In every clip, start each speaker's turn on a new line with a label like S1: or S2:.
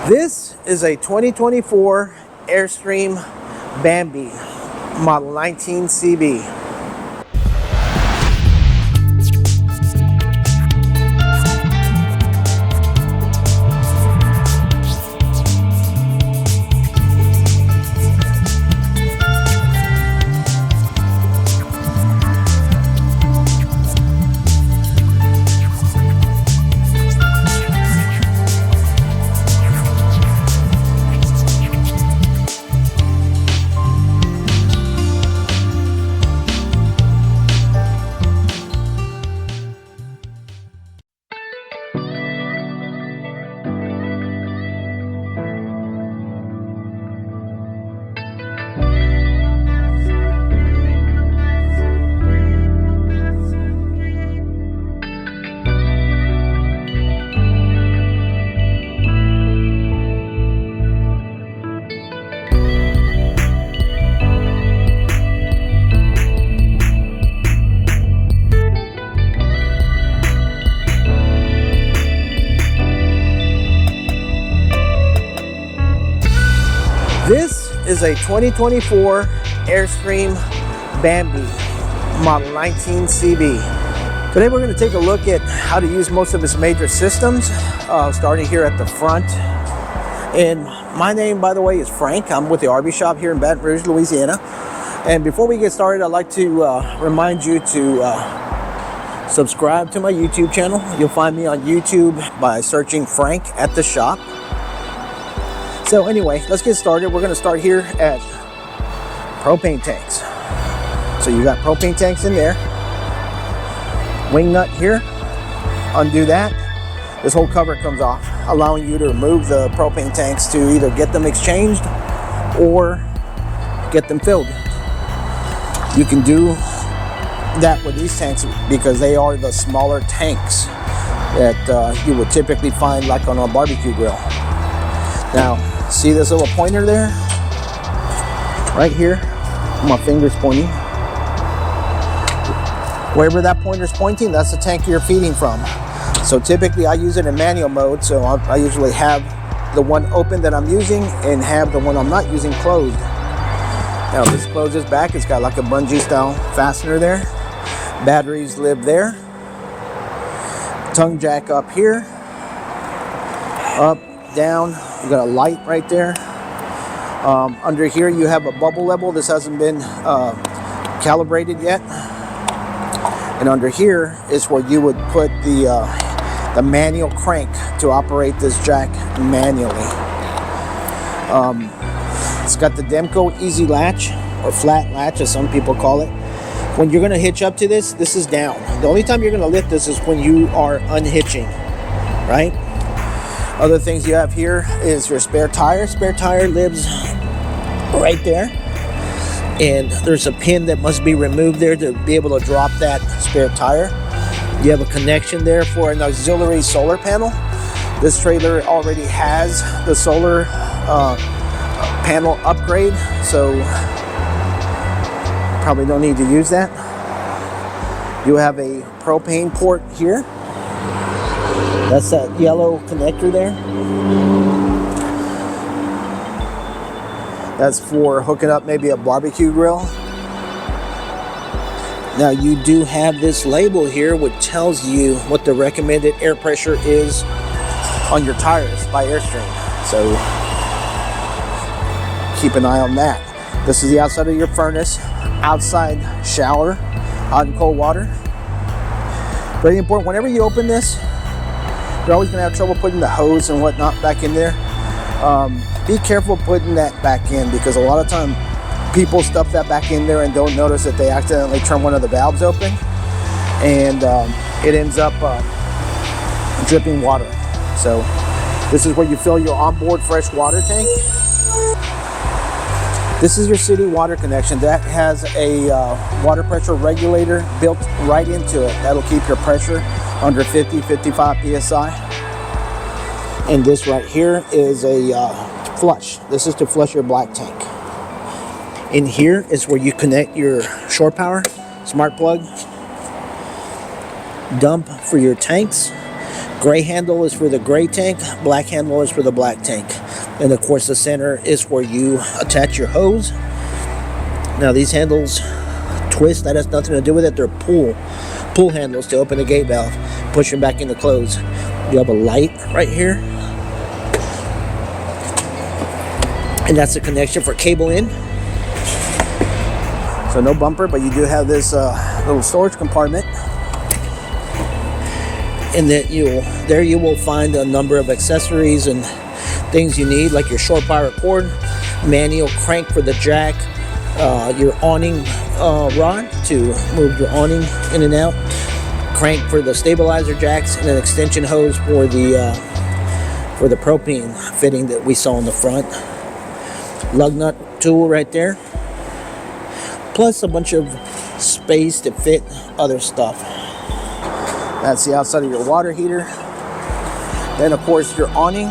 S1: This is a 2024 Airstream Bambi model 19CB. This is a 2024 Airstream Bambi model 19CB. Today we're going to take a look at how to use most of its major systems, starting here at the front. And my name, by the way, is Frank. I'm with the RV shop here in Baton Rouge, Louisiana. And before we get started, I'd like to remind you to subscribe to my YouTube channel. You'll find me on YouTube by searching Frank at the shop. So anyway, let's get started. We're going to start here at propane tanks. So you got propane tanks in there. Wing nut here. Undo that. This whole cover comes off, allowing you to remove the propane tanks to either get them exchanged or get them filled. You can do that with these tanks because they are the smaller tanks that you would typically find like on a barbecue grill. Now, see this little pointer there? Right here, my finger's pointing. Wherever that pointer's pointing, that's the tank you're feeding from. So typically I use it in manual mode, so I usually have the one open that I'm using and have the one I'm not using closed. Now this closes back, it's got like a bungee style fastener there. Batteries live there. Tongue jack up here. Up, down. You got a light right there. Under here you have a bubble level. This hasn't been calibrated yet. And under here is where you would put the manual crank to operate this jack manually. It's got the Demco easy latch, or flat latch as some people call it. When you're going to hitch up to this, this is down. The only time you're going to lift this is when you are unhitching, right? Other things you have here is your spare tire. Spare tire lives right there. And there's a pin that must be removed there to be able to drop that spare tire. You have a connection there for an auxiliary solar panel. This trailer already has the solar panel upgrade, so probably don't need to use that. You have a propane port here. That's that yellow connector there. That's for hooking up maybe a barbecue grill. Now you do have this label here which tells you what the recommended air pressure is on your tires by Airstream. So keep an eye on that. This is the outside of your furnace, outside shower, hot and cold water. Very important, whenever you open this, you're always going to have trouble putting the hose and whatnot back in there. Be careful putting that back in because a lot of time people stuff that back in there and don't notice that they accidentally turn one of the valves open and it ends up dripping water. So this is where you fill your onboard fresh water tank. This is your city water connection. That has a water pressure regulator built right into it. That'll keep your pressure under 50-55 psi. And this right here is a flush. This is to flush your black tank. In here is where you connect your shore power smart plug, dump for your tanks, Gray handle is for the gray tank, black handle is for the black tank. And of course the center is where you attach your hose. Now these handles twist, that has nothing to do with it. They're pull handles to open the gate valve, push them back into close. You have a light right here, and that's the connection for cable in. So no bumper, but you do have this little storage compartment. And then there you will find a number of accessories and things you need, like your short power cord, manual crank for the jack, your awning rod to move your awning in and out, crank for the stabilizer jacks, and an extension hose for the propane fitting that we saw in the front. Lug nut tool right there, plus a bunch of space to fit other stuff. That's the outside of your water heater. Then of course your awning.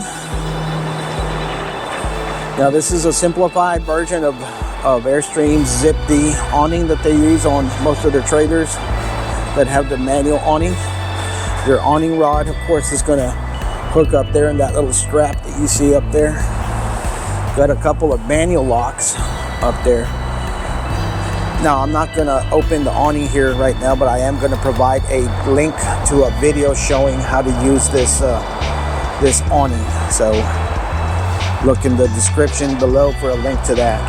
S1: Now this is a simplified version of Airstream's Zip D awning that they use on most of their trailers that have the manual awning. Your awning rod, of course, is going to hook up there in that little strap that you see up there. Got a couple of manual locks up there. Now I'm not going to open the awning here right now, but I am going to provide a link to a video showing how to use this awning. So look in the description below for a link to that.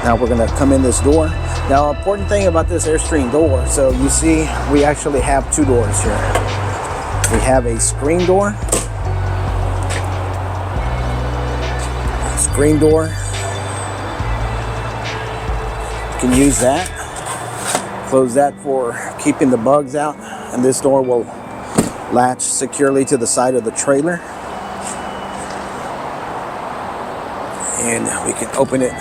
S1: Now we're going to come in this door. Now, important thing about this Airstream door, so you see we actually have two doors here. We have a screen door. Screen door. You can use that. Close that for keeping the bugs out. And this door will latch securely to the side of the trailer. And we can open it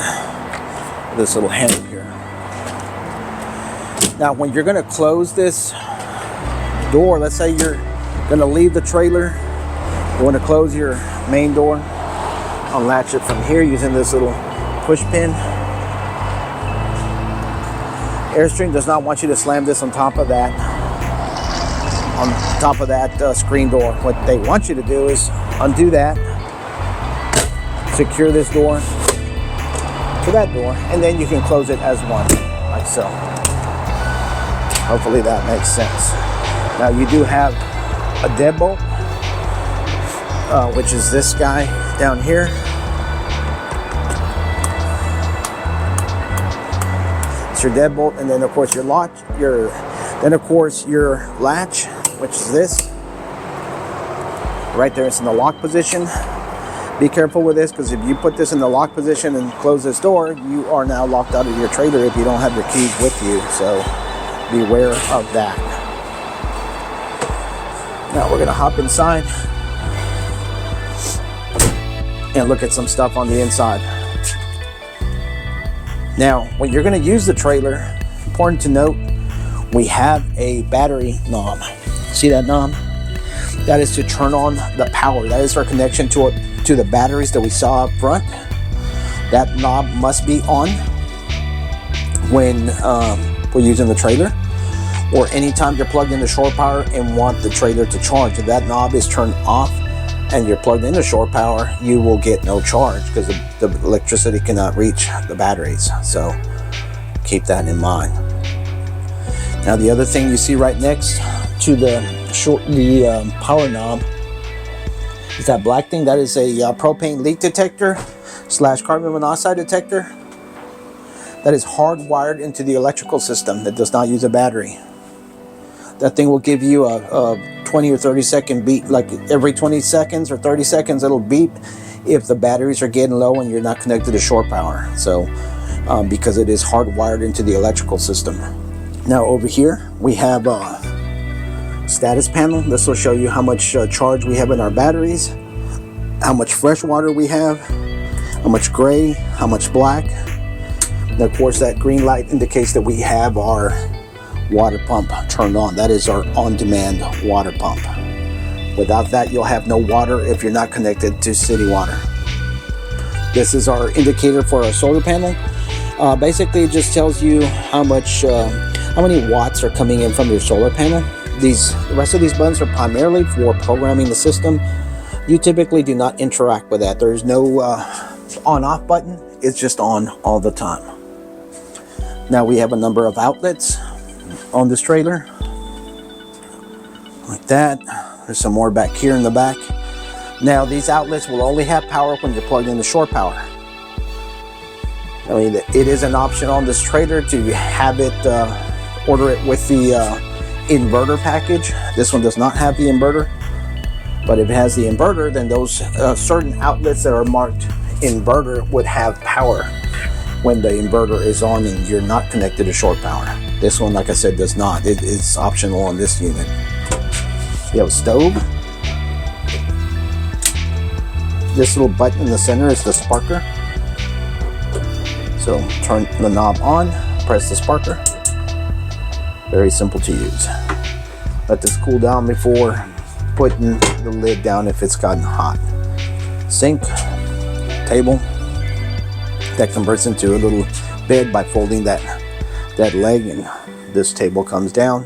S1: with this little handle here. Now when you're going to close this door, let's say you're going to leave the trailer, you want to close your main door, unlatch it from here using this little push pin. Airstream does not want you to slam this on top of that screen door. What they want you to do is undo that, secure this door to that door, and then you can close it as one, like so. Hopefully that makes sense. Now you do have a deadbolt, which is this guy down here. It's your deadbolt, and then of course your latch, your latch, which is this. Right there, it's in the lock position. Be careful with this, because if you put this in the lock position and close this door, you are now locked out of your trailer if you don't have your keys with you. So beware of that. Now we're going to hop inside and look at some stuff on the inside. Now, when you're going to use the trailer, important to note, we have a battery knob. See that knob? That is to turn on the power. That is our connection to the batteries that we saw up front. That knob must be on when we're using the trailer, or anytime you're plugged into shore power and want the trailer to charge. If that knob is turned off and you're plugged into shore power, you will get no charge because the electricity cannot reach the batteries. So keep that in mind. Now the other thing you see right next to the power knob is that black thing. That is a propane leak detector / carbon monoxide detector that is hardwired into the electrical system that does not use a battery. That thing will give you a 20 or 30 second beep, like every 20 seconds or 30 seconds it'll beep if the batteries are getting low and you're not connected to shore power. So because it is hardwired into the electrical system. Now over here we have a status panel. This will show you how much charge we have in our batteries, how much fresh water we have, how much gray, how much black. And of course that green light indicates that we have our water pump turned on. That is our on-demand water pump. Without that, you'll have no water if you're not connected to city water. This is our indicator for our solar panel. Basically, it just tells you how many watts are coming in from your solar panel. The rest of these buttons are primarily for programming the system. You typically do not interact with that. There's no on-off button. It's just on all the time. Now we have a number of outlets on this trailer, like that. There's some more back here in the back. Now these outlets will only have power when you're plugged into shore power. I mean, it is an option on this trailer to have it, order it with the inverter package. This one does not have the inverter, but if it has the inverter, then those certain outlets that are marked inverter would have power when the inverter is on and you're not connected to shore power. This one, like I said, does not. It's optional on this unit. You have a stove. This little button in the center is the sparker. So turn the knob on, press the sparker. Very simple to use. Let this cool down before putting the lid down if it's gotten hot. Sink, table, that converts into a little bed by folding that leg, and this table comes down.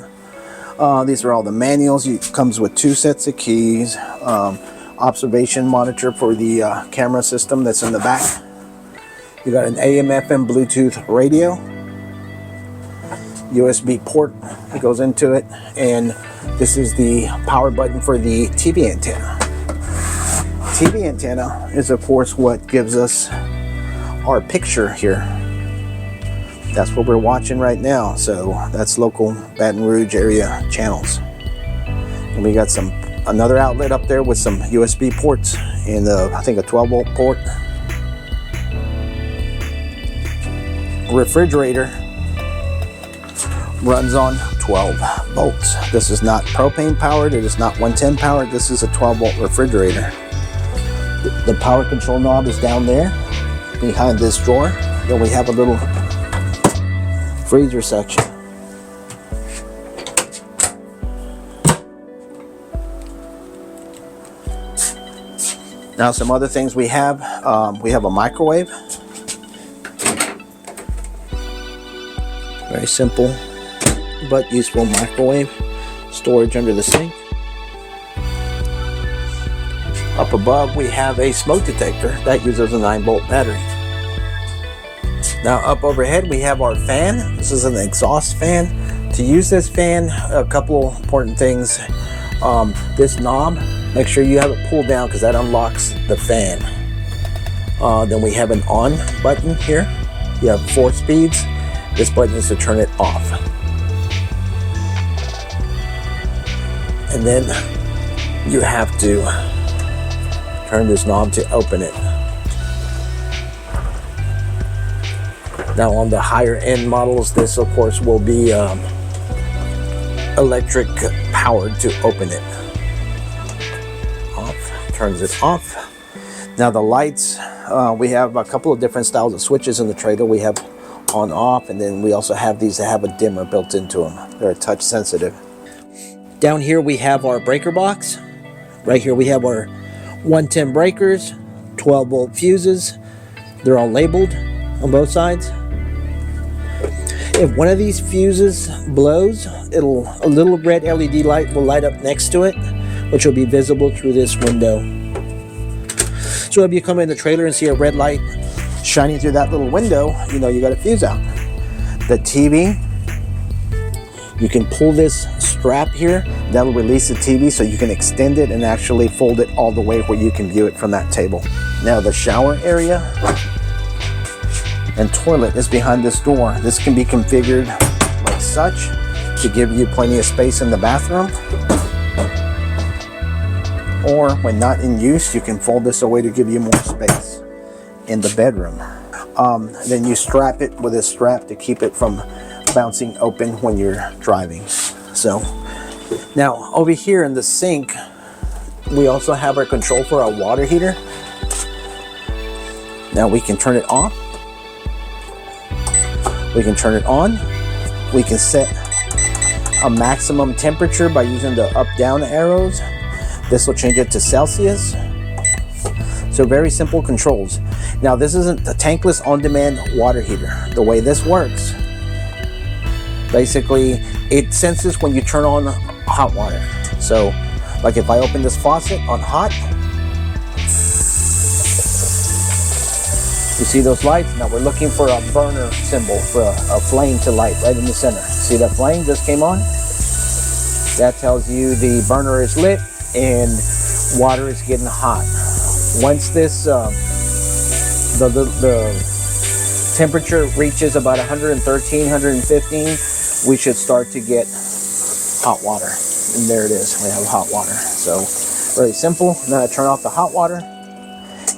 S1: These are all the manuals. It comes with 2 sets of keys, observation monitor for the camera system that's in the back. You got an AM, FM, Bluetooth radio, USB port that goes into it, and this is the power button for the TV antenna. TV antenna is of course what gives us our picture here. That's what we're watching right now, so that's local Baton Rouge area channels. And we got another outlet up there with some USB ports and I think a 12-volt port. Refrigerator runs on 12 volts. This is not propane powered, it is not 110 powered, this is a 12-volt refrigerator. The power control knob is down there behind this drawer. Then we have a little freezer section. Now some other things we have a microwave. Very simple but useful microwave. Storage under the sink. Up above we have a smoke detector that uses a 9-volt battery. Now up overhead we have our fan. This is an exhaust fan. To use this fan, a couple important things. This knob, make sure you have it pulled down because that unlocks the fan. Then we have an on button here. You have 4 speeds. This button is to turn it off. And then you have to turn this knob to open it. Now on the higher end models, this of course will be electric powered to open it. Off, turns it off. Now the lights, we have a couple of different styles of switches in the trailer. We have on off, and then we also have these that have a dimmer built into them. They're touch sensitive. Down here we have our breaker box. Right here we have our 110 breakers, 12-volt fuses. They're all labeled on both sides. If one of these fuses blows, a little red LED light will light up next to it, which will be visible through this window. So if you come in the trailer and see a red light shining through that little window, you know you got a fuse out. The TV, you can pull this strap here, that'll release the TV so you can extend it and actually fold it all the way where you can view it from that table. Now the shower area and toilet is behind this door. This can be configured like such to give you plenty of space in the bathroom, or when not in use you can fold this away to give you more space in the bedroom. Then you strap it with a strap to keep it from bouncing open when you're driving. So now over here in the sink we also have our control for our water heater. Now we can turn it off, we can turn it on, we can set a maximum temperature by using the up down arrows. This will change it to Celsius. So very simple controls. Now this isn't a tankless on-demand water heater. The way this works, basically it senses when you turn on hot water. So like if I open this faucet on hot, you see those lights? Now we're looking for a burner symbol, for a flame to light right in the center. See that flame just came on? That tells you the burner is lit and water is getting hot. Once this the temperature reaches about 113, 115, we should start to get hot water. And there it is, we have hot water. So very simple. Now I turn off the hot water.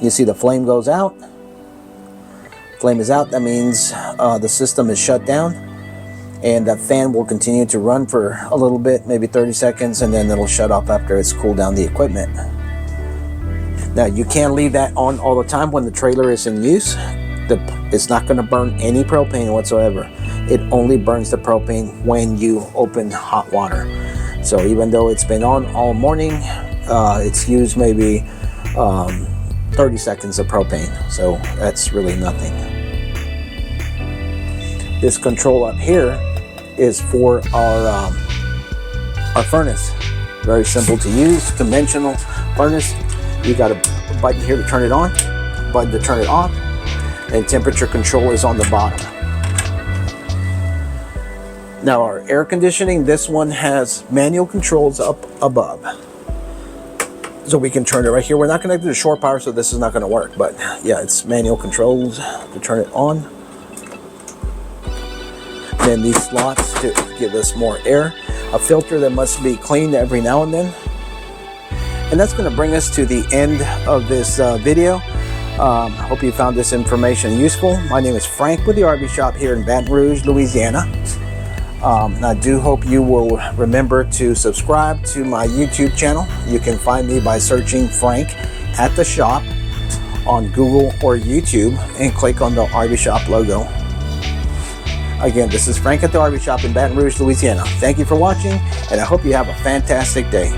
S1: You see the flame goes out. Flame is out, that means the system is shut down, and that fan will continue to run for a little bit, maybe 30 seconds, and then it'll shut off after it's cooled down the equipment. Now you can't leave that on all the time when the trailer is in use. It's not going to burn any propane whatsoever. It only burns the propane when you open hot water. So even though it's been on all morning, it's used maybe 30 seconds of propane. So that's really nothing. This control up here is for our furnace. Very simple to use, conventional furnace. You got a button here to turn it on, button to turn it off, and temperature control is on the bottom. Now our air conditioning, this one has manual controls up above. So we can turn it right here. We're not connected to shore power, so this is not going to work. But yeah, it's manual controls to turn it on. Then these slots to give us more air. A filter that must be cleaned every now and then. And that's going to bring us to the end of this video. I hope you found this information useful. My name is Frank with the RV Shop here in Baton Rouge, Louisiana. And I do hope you will remember to subscribe to my YouTube channel. You can find me by searching Frank at the Shop on Google or YouTube and click on the RV Shop logo. Again, this is Frank at the RV Shop in Baton Rouge, Louisiana. Thank you for watching, and I hope you have a fantastic day.